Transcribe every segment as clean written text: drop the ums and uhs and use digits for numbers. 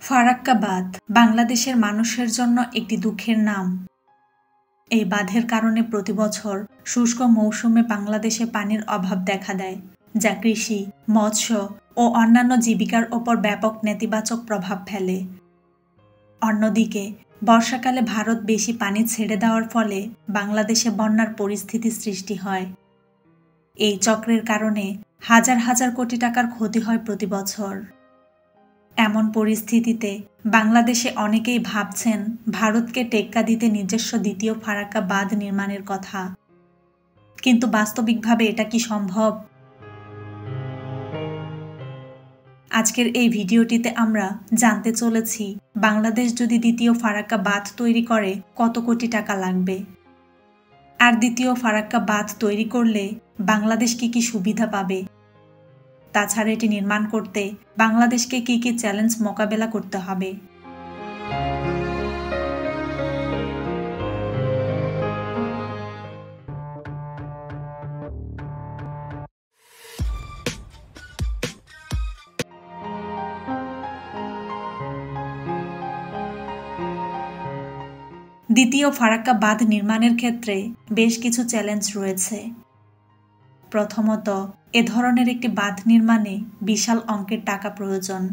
ফারাক্কা বাঁধ বাংলাদেশের মানুষের জন্য একটি দুঃখের নাম। এই বাঁধের কারণে প্রতি বছর শুষ্ক মৌসুমে বাংলাদেশে পানির অভাব দেখা দেয়, যা কৃষি, মৎস্য ও অন্যান্য জীবিকার ওপর ব্যাপক নেতিবাচক প্রভাব ফেলে। অন্যদিকে বর্ষাকালে ভারত বেশি পানি ছেড়ে দেওয়ার ফলে বাংলাদেশে বন্যার পরিস্থিতি সৃষ্টি হয়। এই চক্রের কারণে হাজার হাজার কোটি টাকার ক্ষতি হয় প্রতি বছর। এমন পরিস্থিতিতে বাংলাদেশে অনেকেই ভাবছেন ভারতকে টেক্কা দিতে নিজস্ব দ্বিতীয় ফারাক্কা বাঁধ নির্মাণের কথা, কিন্তু বাস্তবিকভাবে এটা কি সম্ভব? আজকের এই ভিডিওটিতে আমরা জানতে চলেছি বাংলাদেশ যদি দ্বিতীয় ফারাক্কা বাঁধ তৈরি করে কত কোটি টাকা লাগবে, আর দ্বিতীয় ফারাক্কা বাঁধ তৈরি করলে বাংলাদেশ কি কি সুবিধা পাবে। তাছাড়া এটি নির্মাণ করতে বাংলাদেশকে কি কি চ্যালেঞ্জ মোকাবেলা করতে হবে। দ্বিতীয় ফারাক্কা বাঁধ নির্মাণের ক্ষেত্রে বেশ কিছু চ্যালেঞ্জ রয়েছে। প্রথমত, এ ধরনের একটি বাঁধ নির্মাণে বিশাল অঙ্কের টাকা প্রয়োজন।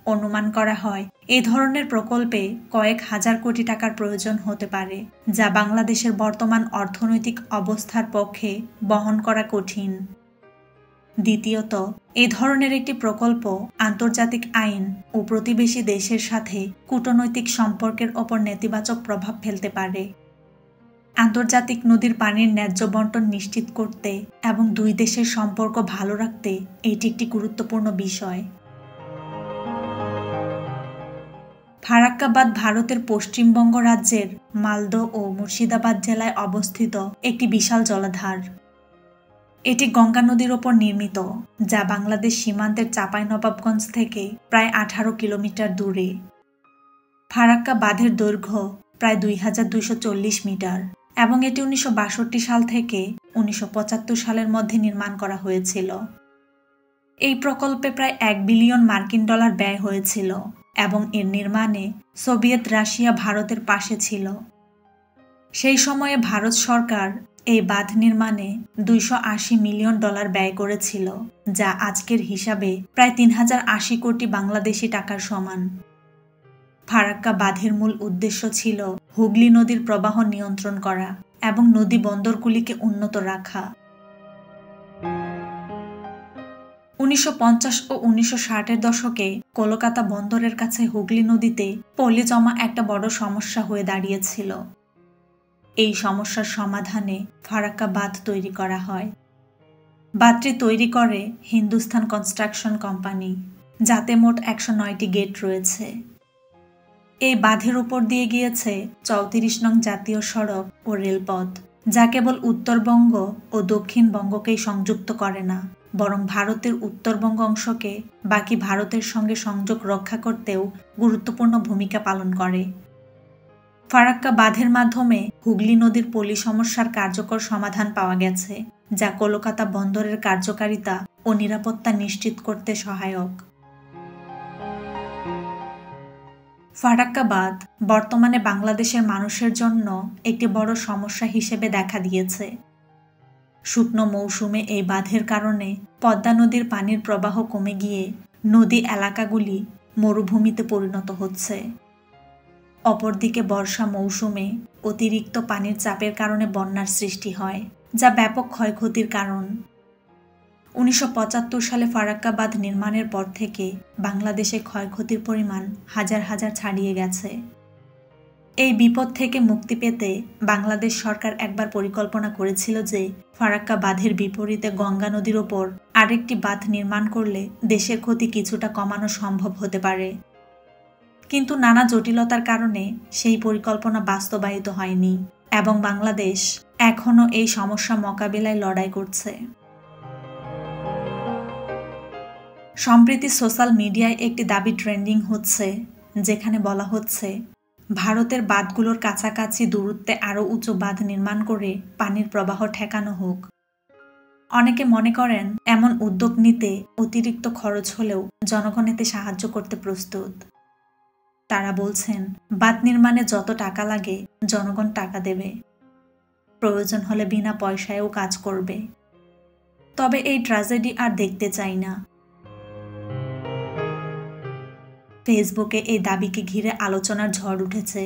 অনুমান করা হয় এ ধরনের প্রকল্পে কয়েক হাজার কোটি টাকার প্রয়োজন হতে পারে, যা বাংলাদেশের বর্তমান অর্থনৈতিক অবস্থার পক্ষে বহন করা কঠিন। দ্বিতীয়ত, এ ধরনের একটি প্রকল্প আন্তর্জাতিক আইন ও প্রতিবেশী দেশের সাথে কূটনৈতিক সম্পর্কের ওপর নেতিবাচক প্রভাব ফেলতে পারে। আন্তর্জাতিক নদীর পানির ন্যায্য বণ্টন নিশ্চিত করতে এবং দুই দেশের সম্পর্ক ভালো রাখতে এটি একটি গুরুত্বপূর্ণ বিষয়। ফারাক্কা বাঁধ ভারতের পশ্চিমবঙ্গ রাজ্যের মালদহ ও মুর্শিদাবাদ জেলায় অবস্থিত একটি বিশাল জলাধার। এটি গঙ্গা নদীর ওপর নির্মিত, যা বাংলাদেশ সীমান্তের চাঁপাইনবাবগঞ্জ থেকে প্রায় 18 কিলোমিটার দূরে। ফারাক্কা বাঁধের দৈর্ঘ্য প্রায় 2240 মিটার এবং এটি 1962 সাল থেকে 1975 সালের মধ্যে নির্মাণ করা হয়েছিল। এই প্রকল্পে প্রায় $1 বিলিয়ন ব্যয় হয়েছিল এবং এর নির্মাণে সোভিয়েত রাশিয়া ভারতের পাশে ছিল। সেই সময়ে ভারত সরকার এই বাঁধ নির্মাণে $280 মিলিয়ন ব্যয় করেছিল, যা আজকের হিসাবে প্রায় 3080 কোটি বাংলাদেশি টাকার সমান। ফারাক্কা বাঁধের মূল উদ্দেশ্য ছিল হুগলি নদীর প্রবাহ নিয়ন্ত্রণ করা এবং নদী বন্দরগুলিকে উন্নত রাখা। 1950 ও 1960-এর দশকে কলকাতা বন্দরের কাছে হুগলি নদীতে পলি জমা একটা বড় সমস্যা হয়ে দাঁড়িয়েছিল। এই সমস্যার সমাধানে ফারাক্কা বাঁধ তৈরি করা হয়। বাঁধটি তৈরি করে হিন্দুস্তান কনস্ট্রাকশন কোম্পানি, যাতে মোট 109টি গেট রয়েছে। এই বাঁধের উপর দিয়ে গিয়েছে 34 নং জাতীয় সড়ক ও রেলপথ, যা কেবল উত্তরবঙ্গ ও দক্ষিণবঙ্গকেই সংযুক্ত করে না, বরং ভারতের উত্তরবঙ্গ অংশকে বাকি ভারতের সঙ্গে সংযোগ রক্ষা করতেও গুরুত্বপূর্ণ ভূমিকা পালন করে। ফারাক্কা বাঁধের মাধ্যমে হুগলি নদীর পলি সমস্যার কার্যকর সমাধান পাওয়া গেছে, যা কলকাতা বন্দরের কার্যকারিতা ও নিরাপত্তা নিশ্চিত করতে সহায়ক। ফারাক্কা বাঁধ বর্তমানে বাংলাদেশের মানুষের জন্য একটি বড় সমস্যা হিসেবে দেখা দিয়েছে। শুকনো মৌসুমে এই বাঁধের কারণে পদ্মা নদীর পানির প্রবাহ কমে গিয়ে নদী এলাকাগুলি মরুভূমিতে পরিণত হচ্ছে। অপরদিকে বর্ষা মৌসুমে অতিরিক্ত পানির চাপের কারণে বন্যার সৃষ্টি হয়, যা ব্যাপক ক্ষয়ক্ষতির কারণ। 1975 সালে ফারাক্কা বাঁধ নির্মাণের পর থেকে বাংলাদেশে ক্ষয়ক্ষতির পরিমাণ হাজার হাজার ছাড়িয়ে গেছে। এই বিপদ থেকে মুক্তি পেতে বাংলাদেশ সরকার একবার পরিকল্পনা করেছিল যে ফারাক্কা বাঁধের বিপরীতে গঙ্গা নদীর ওপর আরেকটি বাঁধ নির্মাণ করলে দেশের ক্ষতি কিছুটা কমানো সম্ভব হতে পারে। কিন্তু নানা জটিলতার কারণে সেই পরিকল্পনা বাস্তবায়িত হয়নি এবং বাংলাদেশ এখনও এই সমস্যা মোকাবিলায় লড়াই করছে। সম্প্রতি সোশ্যাল মিডিয়ায় একটি দাবি ট্রেন্ডিং হচ্ছে, যেখানে বলা হচ্ছে ভারতের বাঁধগুলোর কাছাকাছি দূরত্বে আরও উঁচু বাঁধ নির্মাণ করে পানির প্রবাহ ঠেকানো হোক। অনেকে মনে করেন এমন উদ্যোগ নিতে অতিরিক্ত খরচ হলেও জনগণ এতে সাহায্য করতে প্রস্তুত। তারা বলছেন, বাঁধ নির্মাণে যত টাকা লাগে জনগণ টাকা দেবে, প্রয়োজন হলে বিনা পয়সায়ও কাজ করবে। তবে এই ট্র্যাজেডি আর দেখতে চাই না। ফেসবুকে এই দাবিকে ঘিরে আলোচনার ঝড় উঠেছে,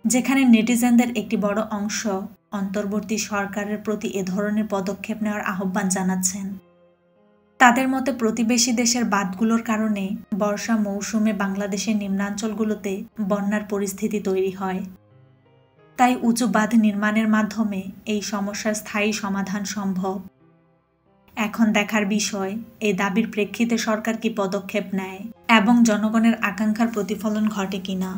যেখানে নেটিজেনদের একটি বড় অংশ অন্তর্বর্তী সরকারের প্রতি এ ধরনের পদক্ষেপ নেওয়ার আহ্বান জানাচ্ছেন। তাদের মতে প্রতিবেশী দেশের বাঁধগুলোর কারণে বর্ষা মৌসুমে বাংলাদেশের নিম্নাঞ্চলগুলোতে বন্যার পরিস্থিতি তৈরি হয়। তাই উঁচু বাঁধ নির্মাণের মাধ্যমে এই সমস্যার স্থায়ী সমাধান সম্ভব। এখন দেখার বিষয় এই দাবির প্রেক্ষিতে সরকার কি পদক্ষেপ নেয় এবং জনগণের আকাঙ্ক্ষার প্রতিফলন ঘটে কিনা।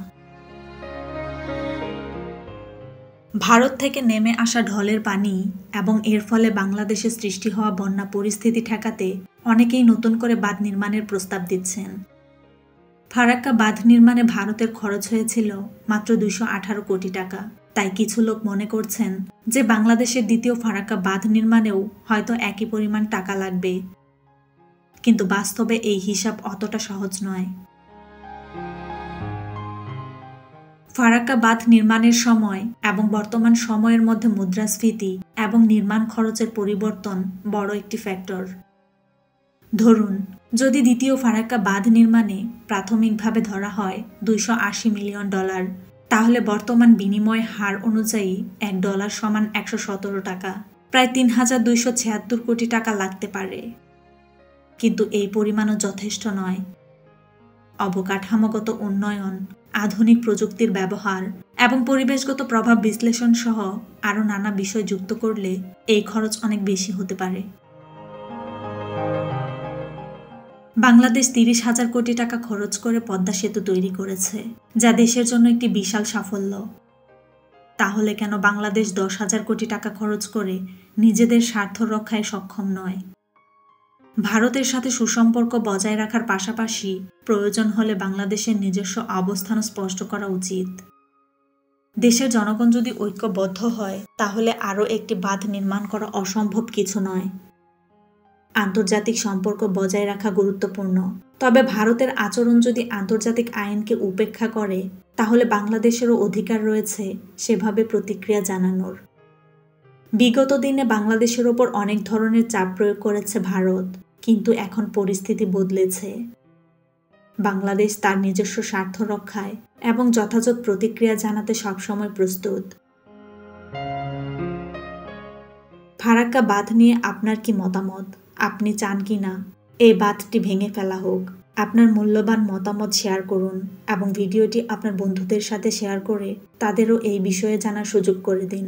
ভারত থেকে নেমে আসা ঢলের পানি এবং এর ফলে বাংলাদেশে সৃষ্টি হওয়া বন্যা পরিস্থিতি ঠেকাতে অনেকেই নতুন করে বাঁধ নির্মাণের প্রস্তাব দিচ্ছেন। ফারাক্কা বাঁধ নির্মাণে ভারতের খরচ হয়েছিল মাত্র 218 কোটি টাকা। তাই কিছু লোক মনে করছেন যে বাংলাদেশের দ্বিতীয় ফারাক্কা বাঁধ নির্মাণেও হয়তো একই পরিমাণ টাকা লাগবে, কিন্তু বাস্তবে এই হিসাব অতটা সহজ নয়। ফারাক্কা বাঁধ নির্মাণের সময় এবং বর্তমান সময়ের মধ্যে মুদ্রাস্ফীতি এবং নির্মাণ খরচের পরিবর্তন বড় একটি ফ্যাক্টর। ধরুন, যদি দ্বিতীয় ফারাক্কা বাঁধ নির্মাণে প্রাথমিকভাবে ধরা হয় $280 মিলিয়ন, তাহলে বর্তমান বিনিময় হার অনুযায়ী $1 সমান 117 টাকা, প্রায় 3276 কোটি টাকা লাগতে পারে। কিন্তু এই পরিমাণও যথেষ্ট নয়। অবকাঠামোগত উন্নয়ন, আধুনিক প্রযুক্তির ব্যবহার এবং পরিবেশগত প্রভাব বিশ্লেষণ সহ আরও নানা বিষয় যুক্ত করলে এই খরচ অনেক বেশি হতে পারে। বাংলাদেশ 30,000 কোটি টাকা খরচ করে পদ্মা সেতু তৈরি করেছে, যা দেশের জন্য একটি বিশাল সাফল্য। তাহলে কেন বাংলাদেশ 10,000 কোটি টাকা খরচ করে নিজেদের স্বার্থ রক্ষায় সক্ষম নয়? ভারতের সাথে সুসম্পর্ক বজায় রাখার পাশাপাশি প্রয়োজন হলে বাংলাদেশের নিজস্ব অবস্থানও স্পষ্ট করা উচিত। দেশের জনগণ যদি ঐক্যবদ্ধ হয় তাহলে আরও একটি বাঁধ নির্মাণ করা অসম্ভব কিছু নয়। আন্তর্জাতিক সম্পর্ক বজায় রাখা গুরুত্বপূর্ণ, তবে ভারতের আচরণ যদি আন্তর্জাতিক আইনকে উপেক্ষা করে তাহলে বাংলাদেশেরও অধিকার রয়েছে সেভাবে প্রতিক্রিয়া জানানোর। বিগত দিনে বাংলাদেশের ওপর অনেক ধরনের চাপ প্রয়োগ করেছে ভারত, কিন্তু এখন পরিস্থিতি বদলেছে। বাংলাদেশ তার নিজস্ব স্বার্থ রক্ষায় এবং যথাযথ প্রতিক্রিয়া জানাতে সবসময় প্রস্তুত। ফারাক্কা বাঁধ নিয়ে আপনার কি মতামত? আপনি চান কি না এই বাঁধটি ভেঙে ফেলা হোক? আপনার মূল্যবান মতামত শেয়ার করুন এবং ভিডিওটি আপনার বন্ধুদের সাথে শেয়ার করে তাদেরও এই বিষয়ে জানার সুযোগ করে দিন।